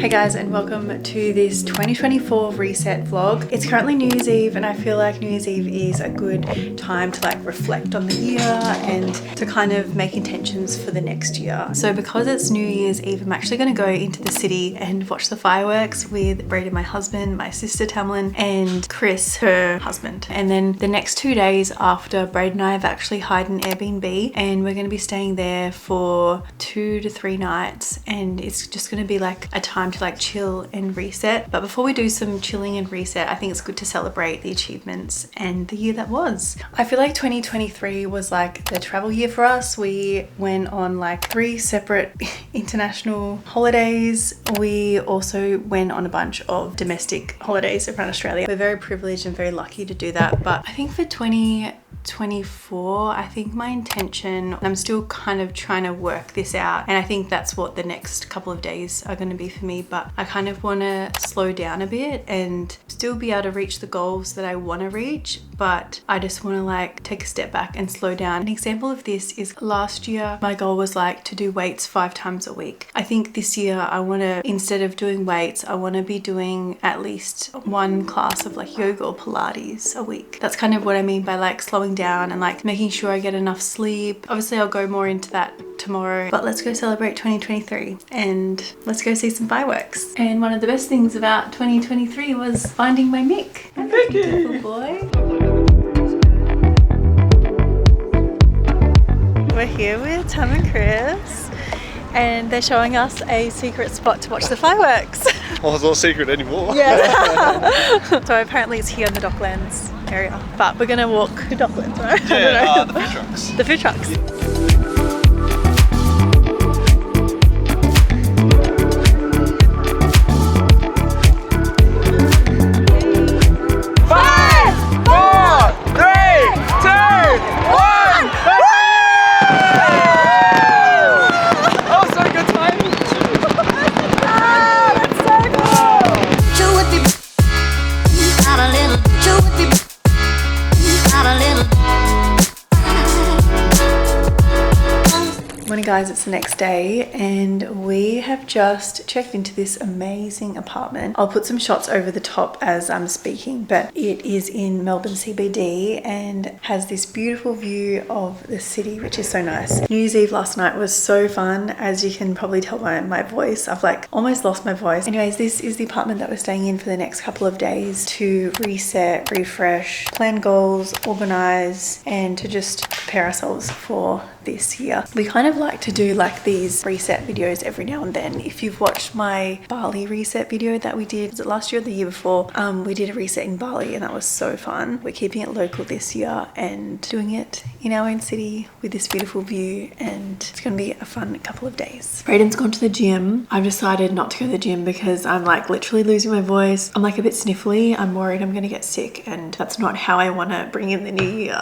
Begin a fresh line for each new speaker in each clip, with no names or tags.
Hey guys, and welcome to this 2024 reset vlog. It's currently New Year's Eve and I feel like New Year's Eve is a good time to like reflect on the year and to kind of make intentions for the next year. So because it's New Year's Eve, I'm actually going to go into the city and watch the fireworks with Brady, my husband, my sister Tamlin, and Chris, her husband. And then the next 2 days after, Brady and I have actually hired an Airbnb and we're going to be staying there for 2 to 3 nights, and it's just going to be like a time to like chill and reset. But before we do some chilling and reset, I think it's good to celebrate the achievements and the year that was. I feel like 2023 was like the travel year for us. We went on like 3 separate international holidays. We also went on a bunch of domestic holidays around Australia. We're very privileged and very lucky to do that. But I think for 2024, I think my intention, I'm still kind of trying to work this out, and I think that's what the next couple of days are going to be for me, but I kind of want to slow down a bit and still be able to reach the goals that I want to reach, but I just want to like take a step back and slow down. An example of this is last year my goal was like to do weights 5 times a week. I think this year I want to, instead of doing weights, I want to be doing at least 1 class of like yoga or pilates a week. That's kind of what I mean by like slowing down and like making sure I get enough sleep. Obviously I'll go more into that tomorrow, but let's go celebrate 2023 and let's go see some fireworks. And one of the best things about 2023 was finding my Mick. Beautiful boy. We're here with Tam and Chris and they're showing us a secret spot to watch the fireworks.
Well, it's not secret anymore.
Yeah. So apparently it's here in the Docklands area, but we're gonna walk to Docklands, right?
Yeah, the food trucks.
The food trucks. Yeah. Guys, it's the next day and we have just checked into this amazing apartment. I'll put some shots over the top as I'm speaking, but it is in Melbourne CBD and has this beautiful view of the city, which is so nice. New Year's Eve last night was so fun. As you can probably tell by my voice, I've like almost lost my voice. Anyways, this is the apartment that we're staying in for the next couple of days to reset, refresh, plan goals, organize, and to just prepare ourselves for this year. We kind of like to do like these reset videos every now and then. If you've watched my Bali reset video that we did, was it last year or the year before? We did a reset in Bali and that was so fun. We're keeping it local this year and doing it in our own city with this beautiful view, and it's gonna be a fun couple of days. Brayden's gone to the gym. I've decided not to go to the gym because I'm like literally losing my voice. I'm like a bit sniffly. I'm worried I'm gonna get sick and that's not how I want to bring in the new year.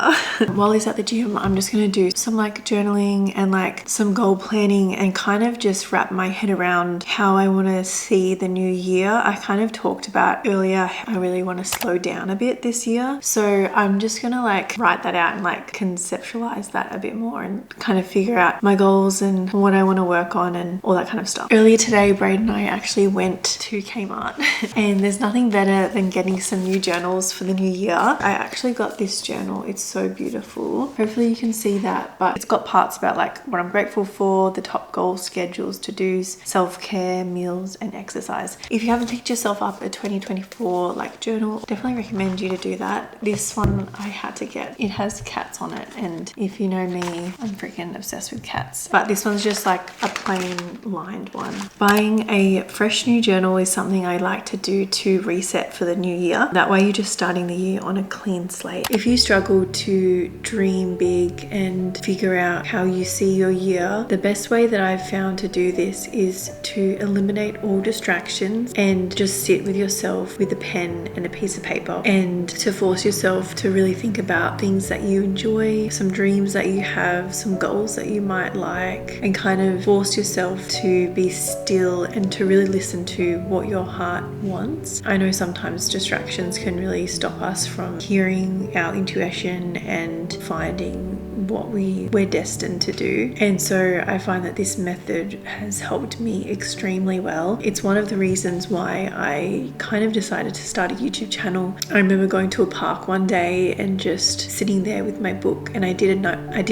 While he's at the gym, I'm just gonna do some like journaling and like some goal planning and kind of just wrap my head around how I want to see the new year. I kind of talked about earlier, I really want to slow down a bit this year. So I'm just gonna like write that out and like conceptualize that a bit more and kind of figure out my goals and what I want to work on and all that kind of stuff. Earlier today, Brayden and I actually went to Kmart and there's nothing better than getting some new journals for the new year. I actually got this journal. It's so beautiful. Hopefully you can see that, but it's got parts about like what I'm grateful for, the top goals, schedules, to-dos, self-care, meals, and exercise. If you haven't picked yourself up a 2024 like journal, definitely recommend you to do that. This one I had to get. It has cats on it, and if you know me, I'm freaking obsessed with cats. But this one's just like a plain lined one. Buying a fresh new journal is something I like to do to reset for the new year. That way you're just starting the year on a clean slate. If you struggle to dream big and figure out how you see your year, the best way that I've found to do this is to eliminate all distractions and just sit with yourself with a pen and a piece of paper and to force yourself to really think about things that you enjoy, some dreams that you have, some goals that you might like, and kind of force yourself to be still and to really listen to what your heart wants. I know sometimes distractions can really stop us from hearing our intuition and finding doing what we're destined to do. And so I find that this method has helped me extremely well. It's one of the reasons why I kind of decided to start a YouTube channel. I remember going to a park one day and just sitting there with my book, and I did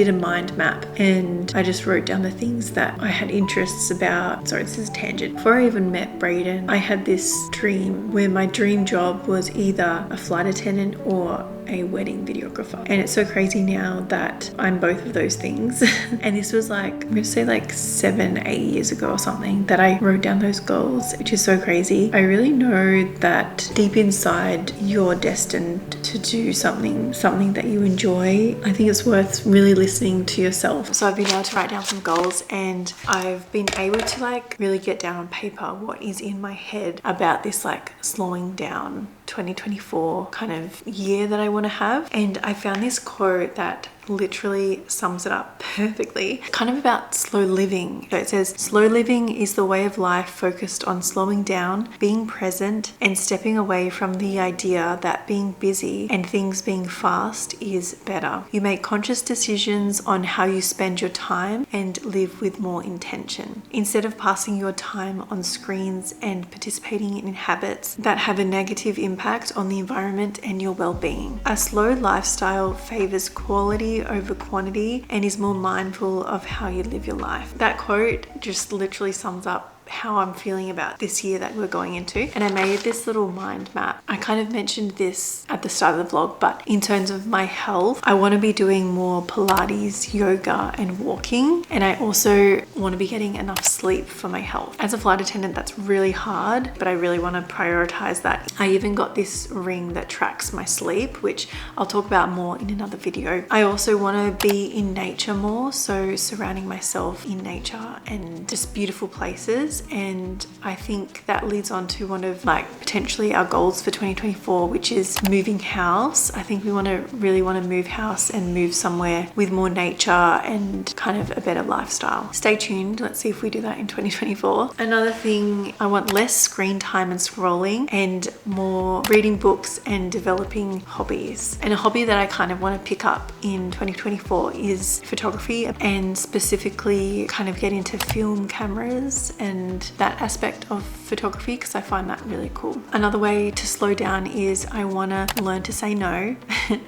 a mind map, and I just wrote down the things that I had interests about. Sorry, this is a tangent. Before I even met Brieana, I had this dream where my dream job was either a flight attendant or a wedding videographer. And it's so crazy now that I'm both of those things. And this was like, I'm gonna say like 7-8 years ago or something that I wrote down those goals, which is so crazy. I really know that deep inside you're destined to do something that you enjoy. I think it's worth really listening to yourself. So I've been able to write down some goals, and I've been able to like really get down on paper what is in my head about this like slowing down 2024 kind of year that I want to have. And I found this quote that literally sums it up perfectly, kind of about slow living. So it says, slow living is the way of life focused on slowing down, being present, and stepping away from the idea that being busy and things being fast is better. You make conscious decisions on how you spend your time and live with more intention, instead of passing your time on screens and participating in habits that have a negative impact on the environment and your well-being. A slow lifestyle favors quality over quantity and is more mindful of how you live your life. That quote just literally sums up how I'm feeling about this year that we're going into. And I made this little mind map. I kind of mentioned this at the start of the vlog, but in terms of my health, I want to be doing more Pilates, yoga, and walking. And I also want to be getting enough sleep for my health. As a flight attendant, that's really hard, but I really want to prioritize that. I even got this ring that tracks my sleep, which I'll talk about more in another video. I also want to be in nature more, so surrounding myself in nature and just beautiful places. And I think that leads on to one of like potentially our goals for 2024, which is moving house. I think we really want to move house and move somewhere with more nature and kind of a better lifestyle. Stay tuned. Let's see if we do that in 2024. Another thing, I want less screen time and scrolling and more reading books and developing hobbies. And a hobby that I kind of want to pick up in 2024 is photography, and specifically kind of get into film cameras and that aspect of photography, because I find that really cool. Another way to slow down is I want to learn to say no.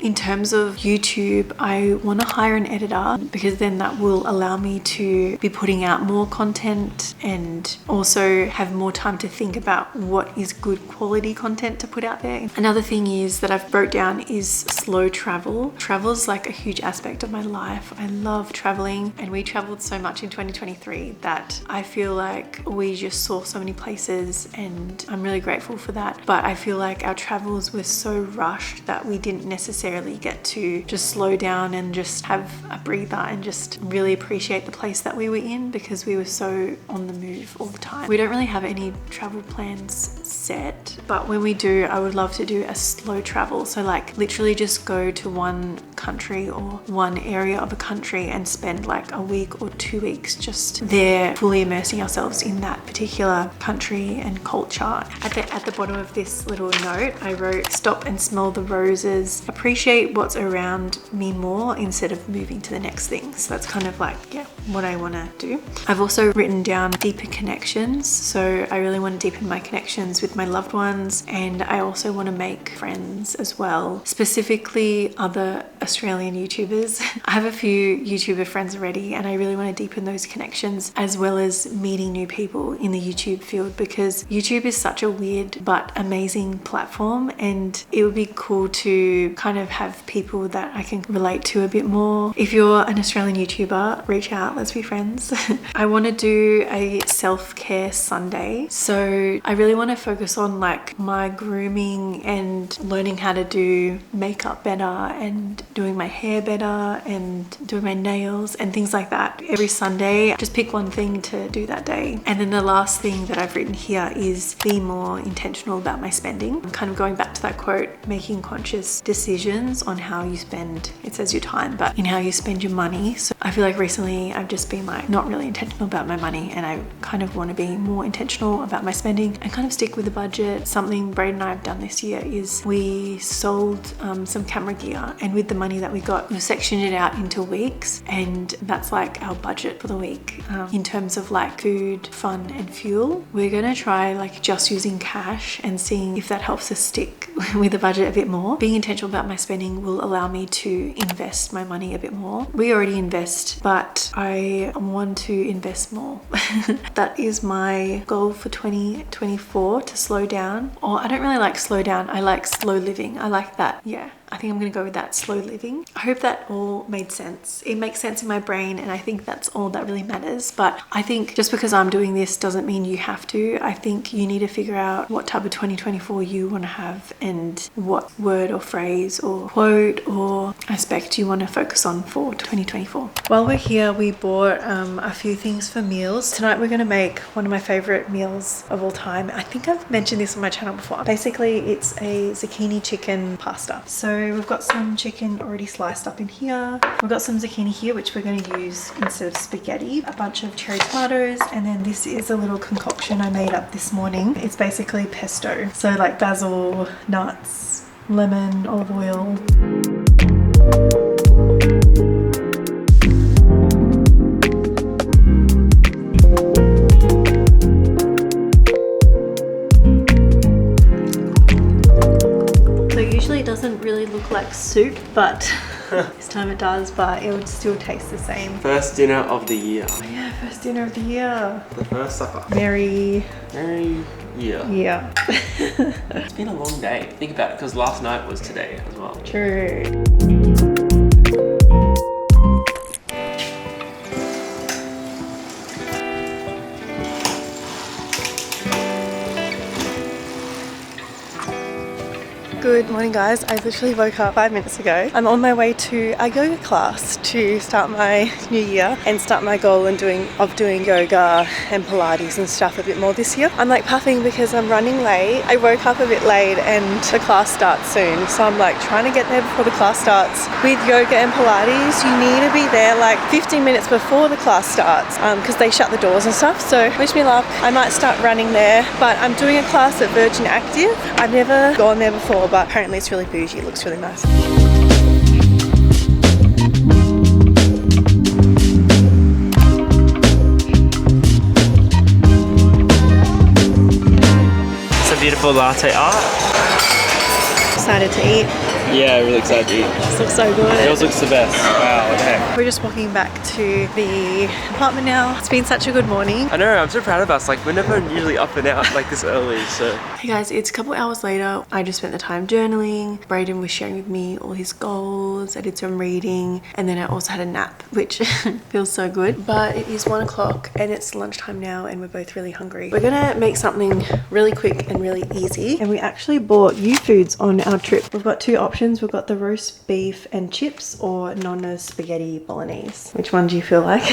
In terms of YouTube, I want to hire an editor, because then that will allow me to be putting out more content and also have more time to think about what is good quality content to put out there. Another thing is that I've broke down is slow travel. Travel is like a huge aspect of my life. I love traveling, and we traveled so much in 2023 that I feel like we just saw so many places, and I'm really grateful for that. But I feel like our travels were so rushed that we didn't necessarily get to just slow down and just have a breather and just really appreciate the place that we were in, because we were so on the move all the time. We don't really have any travel plans set, but when we do, I would love to do a slow travel. So like literally just go to one country or one area of a country and spend like a week or 2 weeks just there, fully immersing ourselves in that particular country and culture. At the bottom of this little note, I wrote, stop and smell the roses, appreciate what's around me more instead of moving to the next thing. So that's kind of like, yeah, what I want to do. I've also written down deeper connections. So I really want to deepen my connections with my loved ones, and I also want to make friends as well, specifically other Australian YouTubers. I have a few YouTuber friends already, and I really want to deepen those connections, as well as meeting new people in the YouTube field, because YouTube is such a weird but amazing platform, and it would be cool to kind of have people that I can relate to a bit more. If you're an Australian YouTuber, reach out, let's be friends. I want to do a self-care Sunday, so I really want to focus on like my grooming and learning how to do makeup better and doing my hair better and doing my nails and things like that. Every Sunday, just pick one thing to do that day. And then the last thing that I've written here is be more intentional about my spending. I'm kind of going back to that quote, making conscious decisions on how you spend, it says your time, but in how you spend your money. So I feel like recently I've just been like not really intentional about my money, and I kind of want to be more intentional about my spending and kind of stick with the budget. Something Brayden and I have done this year is we sold some camera gear, and with the money money that we got, we've sectioned it out into weeks, and that's like our budget for the week. In terms of like food, fun and fuel, we're gonna try like just using cash and seeing if that helps us stick with the budget a bit more. Being intentional about my spending will allow me to invest my money a bit more. We already invest, but I want to invest more. That is my goal for 2024, to slow down. Or I don't really like slow down, I like slow living. I like that. Yeah, I think I'm gonna go with that, slow living. I hope that all made sense. It makes sense in my brain, and I think that's all that really matters. But I think just because I'm doing this doesn't mean you have to. I think you need to figure out what type of 2024 you want to have, and what word or phrase or quote or aspect you want to focus on for 2024. While we're here, we bought a few things for meals. Tonight we're going to make one of my favorite meals of all time. I think I've mentioned this on my channel before. Basically, it's a zucchini chicken pasta. So we've got some chicken already sliced up in here. We've got some zucchini here, which we're going to use instead of spaghetti. A bunch of cherry tomatoes, and then this is a little concoction I made up this morning. It's basically pesto. So like basil, nuts, lemon, olive oil. It doesn't really look like soup, but this time it does, but it would still taste the same.
First dinner of the year.
Oh yeah, first dinner of the year.
The first supper.
Merry
year.
Yeah.
It's been a long day. Think about it, because last night was today as well.
True. Good morning guys, I literally woke up 5 minutes ago. I'm on my way to a yoga class to start my new year and start my goal of doing yoga and Pilates and stuff a bit more this year. I'm like puffing because I'm running late. I woke up a bit late and the class starts soon, so I'm like trying to get there before the class starts. With yoga and Pilates, you need to be there like 15 minutes before the class starts because they shut the doors and stuff. So wish me luck. I might start running there, but I'm doing a class at Virgin Active. I've never gone there before, but apparently it's really bougie. It looks really nice.
Some beautiful latte art.
Excited to eat.
Yeah, really excited to eat.
This looks so good.
Yours looks the best. Wow, okay.
We're just walking back to the apartment now. It's been such a good morning.
I know, I'm so proud of us. Like, we're never usually up and out like this early, so.
Hey guys, it's a couple hours later. I just spent the time journaling. Brayden was sharing with me all his goals. I did some reading, and then I also had a nap, which feels so good. But it is 1 o'clock and it's lunchtime now, and we're both really hungry. We're gonna make something really quick and really easy. And we actually bought U-Foods on our trip. We've got two options. We've got the roast beef and chips, or Nonna's spaghetti bolognese. Which one do you feel like?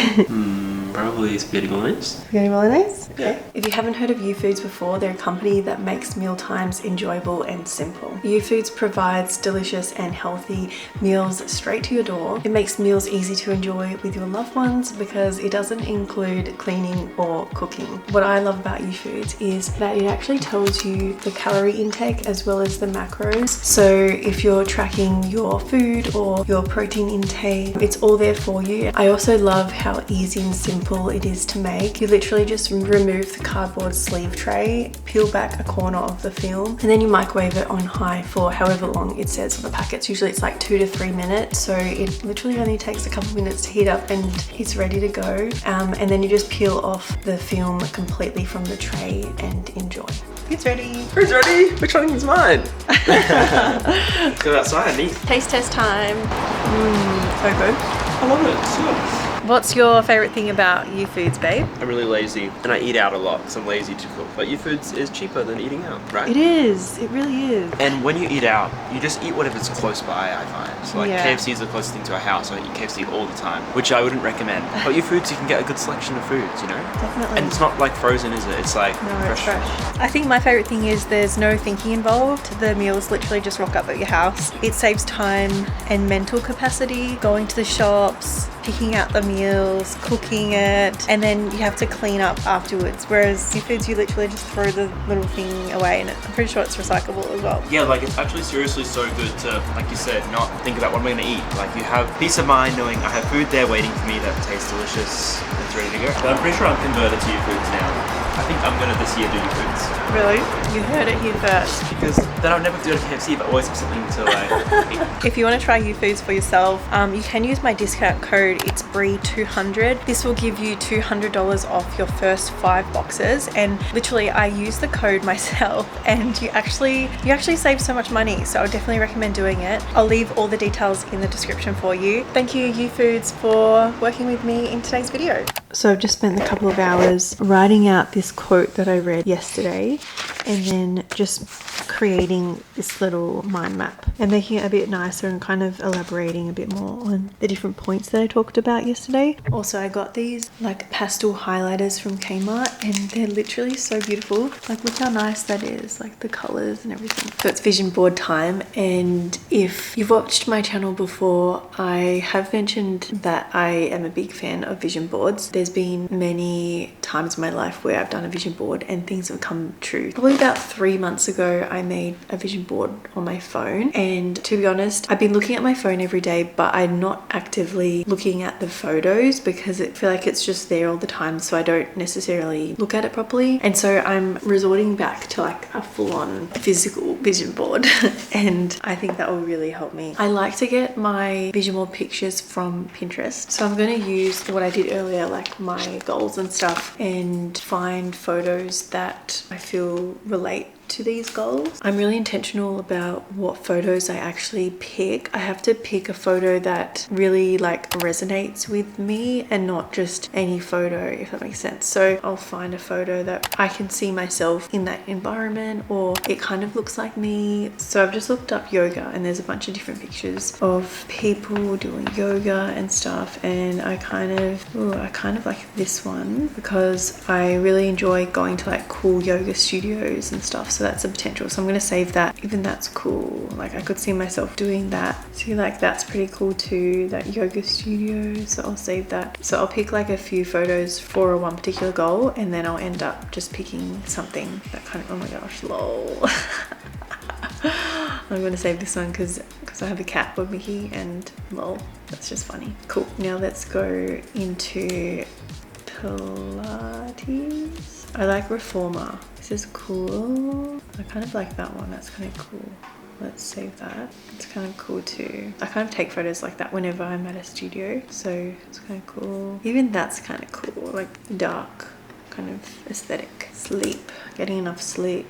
Probably spaghetti bolognese.
Spaghetti bolognese?
Yeah.
If you haven't heard of U-Foods before, they're a company that makes meal times enjoyable and simple. U-Foods provides delicious and healthy meals straight to your door. It makes meals easy to enjoy with your loved ones because it doesn't include cleaning or cooking. What I love about U-Foods is that it actually tells you the calorie intake as well as the macros. So if you're tracking your food or your protein intake, it's all there for you. I also love how easy and simple it is to make. You literally just remove the cardboard sleeve tray, peel back a corner of the film, and then you microwave it on high for however long it says on the packets. Usually it's like 2 to 3 minutes, so it literally only takes a couple minutes to heat up and it's ready to go. And then you just peel off the film completely from the tray and enjoy. It's ready.
Who's ready? Which one is mine? Let's go outside and eat.
Taste test time. So good.
I love it. It's good.
What's your favorite thing about U-Foods, babe?
I'm really lazy and I eat out a lot because I'm lazy to cook. But U-Foods is cheaper than eating out, right?
It is. It really is.
And when you eat out, you just eat whatever's close by, I find. So like
Yeah.
KFC is the closest thing to our house. I eat KFC all the time, which I wouldn't recommend. But U-Foods, you can get a good selection of foods, you know?
Definitely.
And it's not like frozen, is it? It's like
No, it's fresh. I think my favorite thing is there's no thinking involved. The meals literally just rock up at your house. It saves time and mental capacity, going to the shops, picking out the meals, cooking it, and then you have to clean up afterwards. Whereas your foods, you literally just throw the little thing away, and I'm pretty sure it's recyclable as well.
Yeah, like it's actually seriously so good to, like you said, not think about what am I gonna eat. Like you have peace of mind knowing I have food there waiting for me that tastes delicious, it's ready to go. But I'm pretty sure I'm converted to your foods now. I think I'm gonna this year do your foods.
Really? You heard it here first.
Because then I'll never do it at KFC, but always have something to like eat.
If you want to try U Foods for yourself, you can use my discount code. It's Bree200. This will give you $200 off your first 5 boxes. And literally, I use the code myself, and you actually save so much money. So I would definitely recommend doing it. I'll leave all the details in the description for you. Thank you, U Foods, for working with me in today's video. So I've just spent a couple of hours writing out this quote that I read yesterday, and then just creating this little mind map and making it a bit nicer and kind of elaborating a bit more on the different points that I talked about yesterday. Also, I got these like pastel highlighters from Kmart, and they're literally so beautiful. Like, look how nice that is, like the colors and everything. So it's vision board time, and if you've watched my channel before, I have mentioned that I am a big fan of vision boards. There's been many times in my life where I've done a vision board and things have come true. Probably about 3 months ago, I made a vision board on my phone, and to be honest, I've been looking at my phone every day, but I'm not actively looking at the photos because I feel like it's just there all the time, so I don't necessarily look at it properly. And so I'm resorting back to like a full-on physical vision board and I think that will really help me. I like to get my vision board pictures from Pinterest, so I'm going to use what I did earlier, like my goals and stuff, and find photos that I feel relate to these goals. I'm really intentional about what photos I actually pick. I have to pick a photo that really like resonates with me and not just any photo, if that makes sense. So I'll find a photo that I can see myself in that environment, or it kind of looks like me. So I've just looked up yoga, and there's a bunch of different pictures of people doing yoga and stuff, and I kind of like this one because I really enjoy going to like cool yoga studios and stuff. So that's a potential, so I'm going to save that. Even that's cool, like I could see myself doing that. See, like that's pretty cool too, that yoga studio, so I'll save that. So I'll pick like a few photos for one particular goal, and then I'll end up just picking something that kind of, oh my gosh, lol. I'm going to save this one because I have a cat called Mickey, and lol, that's just funny. Cool, now let's go into pilates. I like reformer. This is cool. I kind of like that one. That's kind of cool. Let's save that. It's kind of cool too. I kind of take photos like that whenever I'm at a studio, so it's kind of cool. Even that's kind of cool, like dark kind of aesthetic. Sleep, getting enough sleep.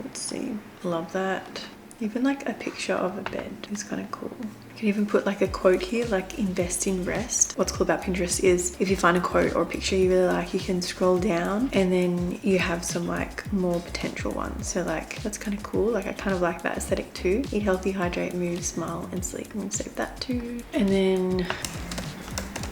Let's see, love that. Even like a picture of a bed is kind of cool. You can even put like a quote here, like invest in rest. What's cool about Pinterest is if you find a quote or a picture you really like, you can scroll down and then you have some like more potential ones. So like that's kind of cool. Like I kind of like that aesthetic too. Eat healthy, hydrate, move, smile, and sleep. I'm gonna save that too. And then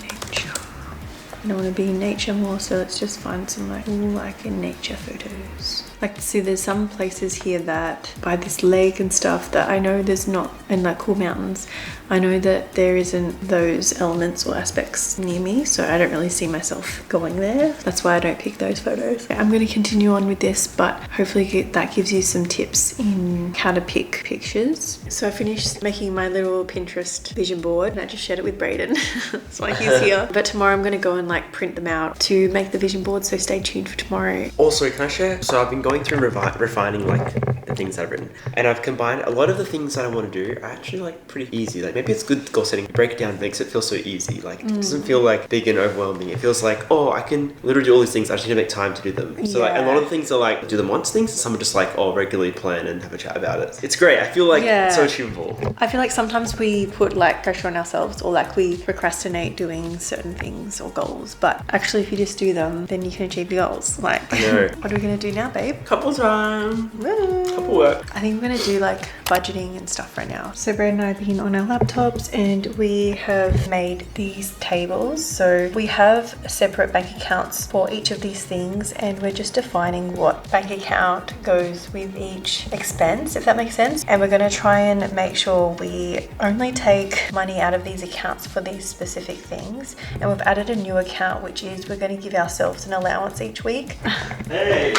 nature. I don't want to be in nature more, so let's just find some like nature photos. Like, see, there's some places here that by this lake and stuff that I know there's not, and like cool mountains, I know that there isn't those elements or aspects near me, so I don't really see myself going there. That's why I don't pick those photos. I'm going to continue on with this, but hopefully that gives you some tips in how to pick pictures. So I finished making my little Pinterest vision board and I just shared it with Brayden. That's why he's here. But tomorrow I'm going to go and like print them out to make the vision board, so stay tuned for tomorrow.
Also, can I share? So I've been going through refining like the things I've written, and I've combined a lot of the things that I want to do are actually like pretty easy. Like maybe it's good goal setting. You break it down, makes it feel so easy. Like it doesn't feel like big and overwhelming. It feels like, oh, I can literally do all these things. I just need to make time to do them. So like a lot of the things are like do them once things, and some are just like, oh, regularly plan and have a chat about it. It's great. I feel like it's so achievable.
I feel like sometimes we put like pressure on ourselves, or like we procrastinate doing certain things or goals, but actually if you just do them, then you can achieve your goals. Like, I know. What are we gonna do now, babe?
Couple time.
Woo.
Couple work.
I think we're gonna do like budgeting and stuff right now. So Brad and I have been on our laptops and we have made these tables. So we have separate bank accounts for each of these things and we're just defining what bank account goes with each expense, if that makes sense. And we're going to try and make sure we only take money out of these accounts for these specific things. And we've added a new account, which is we're going to give ourselves an allowance each week.
Hey!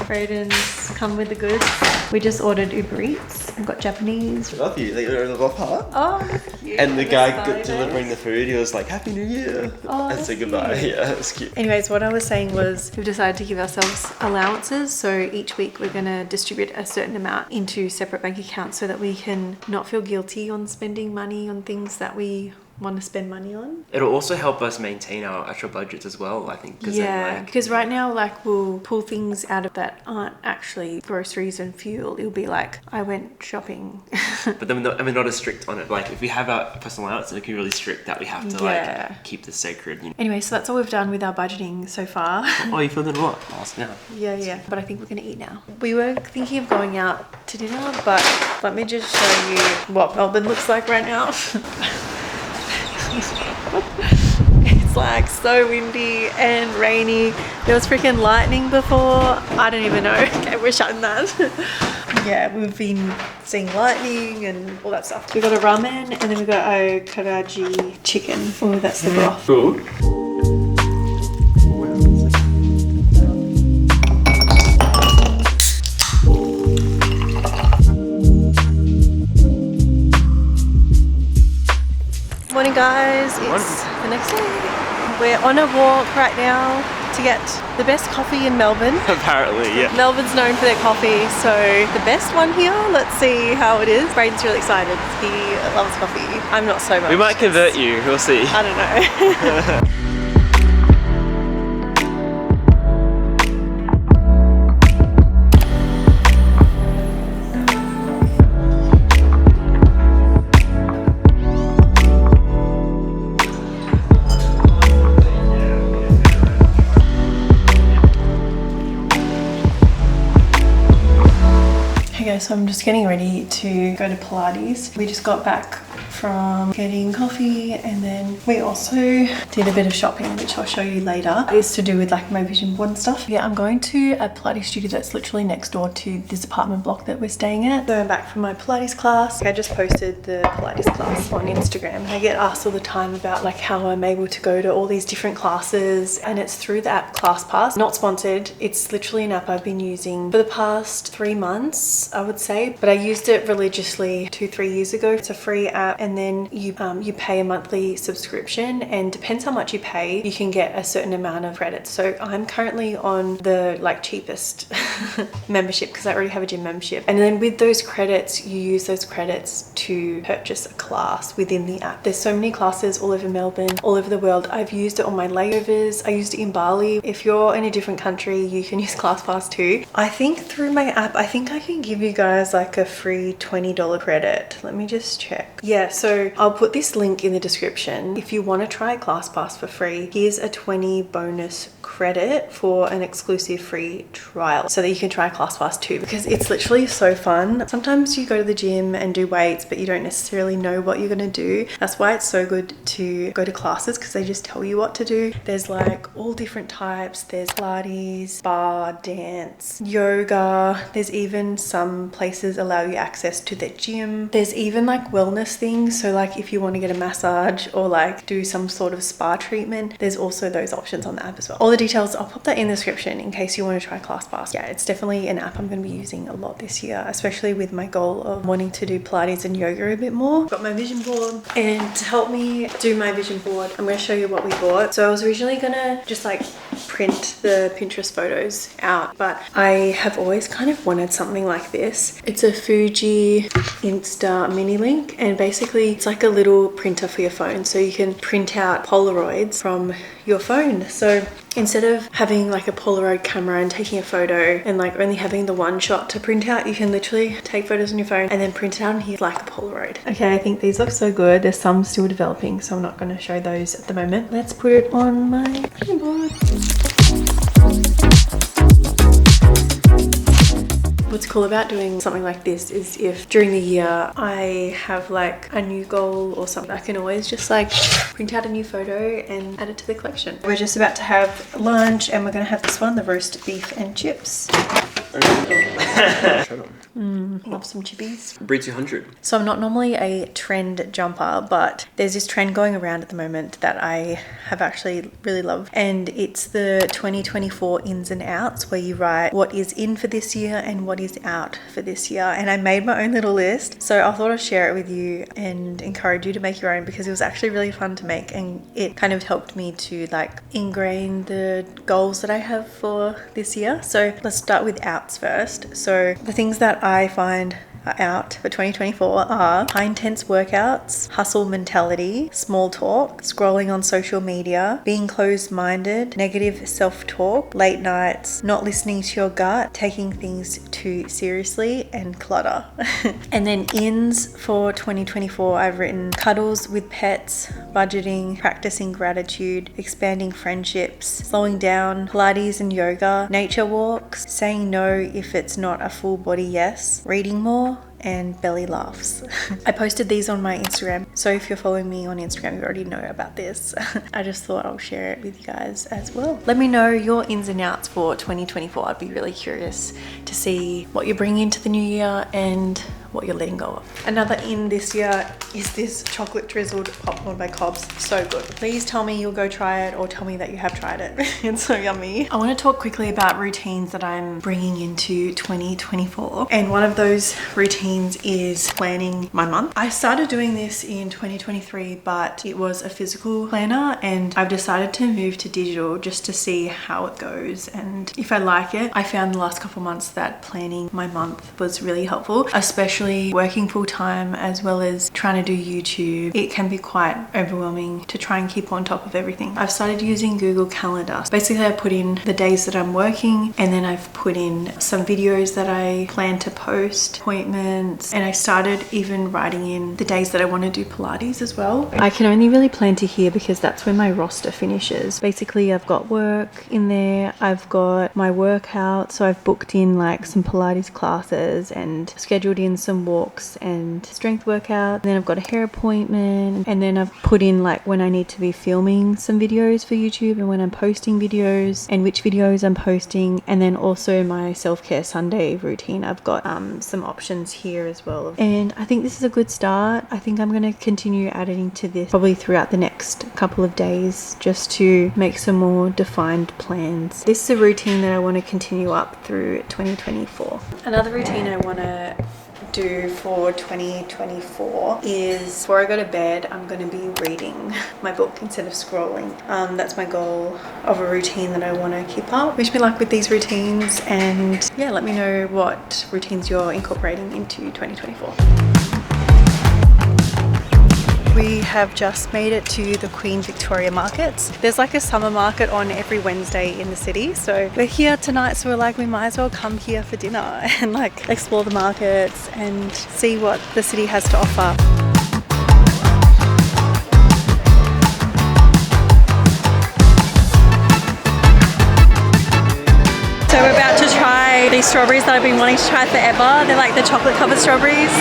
Braden's come with the goods. We just ordered Uber Eats. We've got Japanese.
Love you. Like, you're the part.
Oh, cute.
And the guy delivering the food, he was like, Happy New Year.
Oh,
and said goodbye.
cute.
Yeah, that's cute.
Anyways, what I was saying was we've decided to give ourselves allowances. So each week we're going to distribute a certain amount into separate bank accounts so that we can not feel guilty on spending money on things that we want to spend money on.
It'll also help us maintain our actual budgets as well, I think.
Yeah, because right now, like, we'll pull things out of that aren't actually groceries and fuel. It'll be like, I went shopping.
But then we're not as strict on it. Like, if we have our personal allowance, then we can be really strict that we have to like keep this sacred. You know?
Anyway, so that's all we've done with our budgeting so far.
Oh, you filled in a lot. Yeah.
Yeah. But I think we're going to eat now. We were thinking of going out to dinner, but let me just show you what Melbourne looks like right now. It's like so windy and rainy. There was freaking lightning before. I don't even know. Okay, we're shutting that. Yeah, we've been seeing lightning and all that stuff. We got a ramen and then we got a karaji chicken. Oh, that's the broth.
Cool.
Morning guys, it's the next day. We're on a walk right now to get the best coffee in Melbourne.
Apparently, yeah.
Melbourne's known for their coffee, so the best one here. Let's see how it is. Braden's really excited. He loves coffee. I'm not so much.
We might convert you, we'll see.
I don't know. So I'm just getting ready to go to Pilates. We just got back from getting coffee and then we also did a bit of shopping, which I'll show you later. It's to do with like my vision board and stuff. Yeah, I'm going to a Pilates studio that's literally next door to this apartment block that we're staying at. So I'm back from my Pilates class. I just posted the Pilates class on Instagram. I get asked all the time about like how I'm able to go to all these different classes, and it's through the app ClassPass. Not sponsored. It's literally an app I've been using for the past 3 months, I would say, but I used it religiously 2-3 years ago. It's a free app and then you pay a monthly subscription, and depends how much you pay, you can get a certain amount of credits. So I'm currently on the like cheapest membership because I already have a gym membership, and then with those credits you use those credits to purchase a class within the app. There's so many classes all over Melbourne, all over the world. I've used it on my layovers. I used it in Bali. If you're in a different country, you can use ClassPass too. I think through my app, I think I can give you guys like a free $20 credit. Let me just check. Yeah, so I'll put this link in the description. If you want to try ClassPass for free, here's a 20 bonus credit for an exclusive free trial so that you can try ClassPass too, because it's literally so fun. Sometimes you go to the gym and do weights, but you don't necessarily know what you're going to do. That's why it's so good to go to classes, because they just tell you what to do. There's like all different types. There's Pilates, bar, dance, yoga. There's even some places allow you access to the gym. There's even like wellness things. So like if you want to get a massage or like do some sort of spa treatment, there's also those options on the app as well. All the details, I'll put that in the description in case you want to try ClassPass. Yeah, it's definitely an app I'm going to be using a lot this year, especially with my goal of wanting to do Pilates and yoga a bit more. Got my vision board, and to help me do my vision board, I'm going to show you what we bought. So I was originally going to just like print the Pinterest photos out, but I have always kind of wanted something like this. It's a Fuji Insta Mini Link, and basically it's like a little printer for your phone, so you can print out Polaroids from your phone. So instead of having like a Polaroid camera and taking a photo and like only having the one shot to print out, you can literally take photos on your phone and then print it out, and here's like a Polaroid. Okay, I think these look so good. There's some still developing, so I'm not going to show those at the moment. Let's put it on my vision board. What's cool about doing something like this is if during the year I have like a new goal or something, I can always just like print out a new photo and add it to the collection. We're just about to have lunch and we're gonna have this one, the roast beef and chips. Love some chippies.
Brie 200.
So I'm not normally a trend jumper, but there's this trend going around at the moment that I have actually really loved, and it's the 2024 ins and outs, where you write what is in for this year and what is out for this year. And I made my own little list, so I thought I'd share it with you and encourage you to make your own, because it was actually really fun to make, and it kind of helped me to like ingrain the goals that I have for this year. So let's start with outs first. So the things that I find are out for 2024 are high intense workouts, hustle mentality, small talk, scrolling on social media, being closed-minded, negative self-talk, late nights, not listening to your gut, taking things too seriously, and clutter. And then ins for 2024, I've written cuddles with pets, budgeting, practicing gratitude, expanding friendships, slowing down, Pilates and yoga, nature walks, saying no if it's not a full body yes, reading more, and belly laughs. I posted these on my Instagram, so if you're following me on Instagram, you already know about this. I just thought I'll share it with you guys as well. Let me know your ins and outs for 2024. I'd be really curious to see what you're bringing into the new year and what you're letting go of. Another in this year is this chocolate drizzled popcorn by Cobb's. So good. Please tell me you'll go try it, or tell me that you have tried it. It's so yummy. I want to talk quickly about routines that I'm bringing into 2024. And one of those routines is planning my month. I started doing this in 2023, but it was a physical planner, and I've decided to move to digital just to see how it goes and if I like it. I found the last couple months that planning my month was really helpful, especially working full-time as well as trying to do YouTube. It can be quite overwhelming to try and keep on top of everything. I've started using Google Calendar. Basically, I put in the days that I'm working, and then I've put in some videos that I plan to post, appointments, and I started even writing in the days that I want to do Pilates as well. I can only really plan to here because that's when my roster finishes. Basically, I've got work in there, I've got my workout, so I've booked in like some Pilates classes and scheduled in some walks and strength workout. And then I've got a hair appointment, and then I've put in like when I need to be filming some videos for YouTube and when I'm posting videos and which videos I'm posting, and then also my self-care Sunday routine. I've got some options here as well, and I think this is a good start. I think I'm going to continue adding to this probably throughout the next couple of days just to make some more defined plans. This is a routine that I want to continue up through 2024. Another routine I want to do for 2024 is before I go to bed, I'm going to be reading my book instead of scrolling. That's my goal of a routine that I want to keep up. Wish me luck with these routines, and yeah, let me know what routines you're incorporating into 2024. We have just made it to the Queen Victoria markets. There's like a summer market on every Wednesday in the city. So we're here tonight, so we're like, we might as well come here for dinner and like explore the markets and see what the city has to offer. So we're about to try these strawberries that I've been wanting to try forever. They're like the chocolate covered strawberries.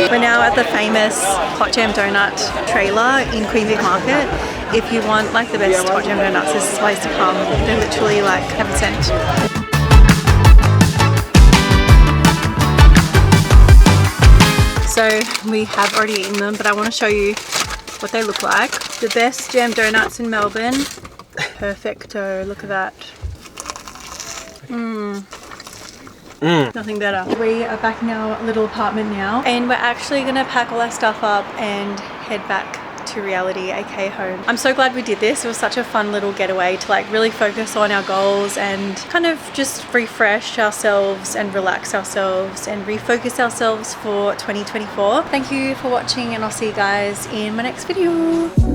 We're now at the famous Hot Jam Donut trailer in Queen Vic Market. If you want like the best Hot Jam Donuts, this is the place to come. They're literally like heaven sent. So we have already eaten them, but I want to show you what they look like. The best jam donuts in Melbourne. Perfecto, look at that. Nothing better. We are back in our little apartment now, and we're actually gonna pack all our stuff up and head back to reality, aka home. I'm so glad we did this. It was such a fun little getaway to like really focus on our goals and kind of just refresh ourselves and relax ourselves and refocus ourselves for 2024. Thank you for watching, and I'll see you guys in my next video.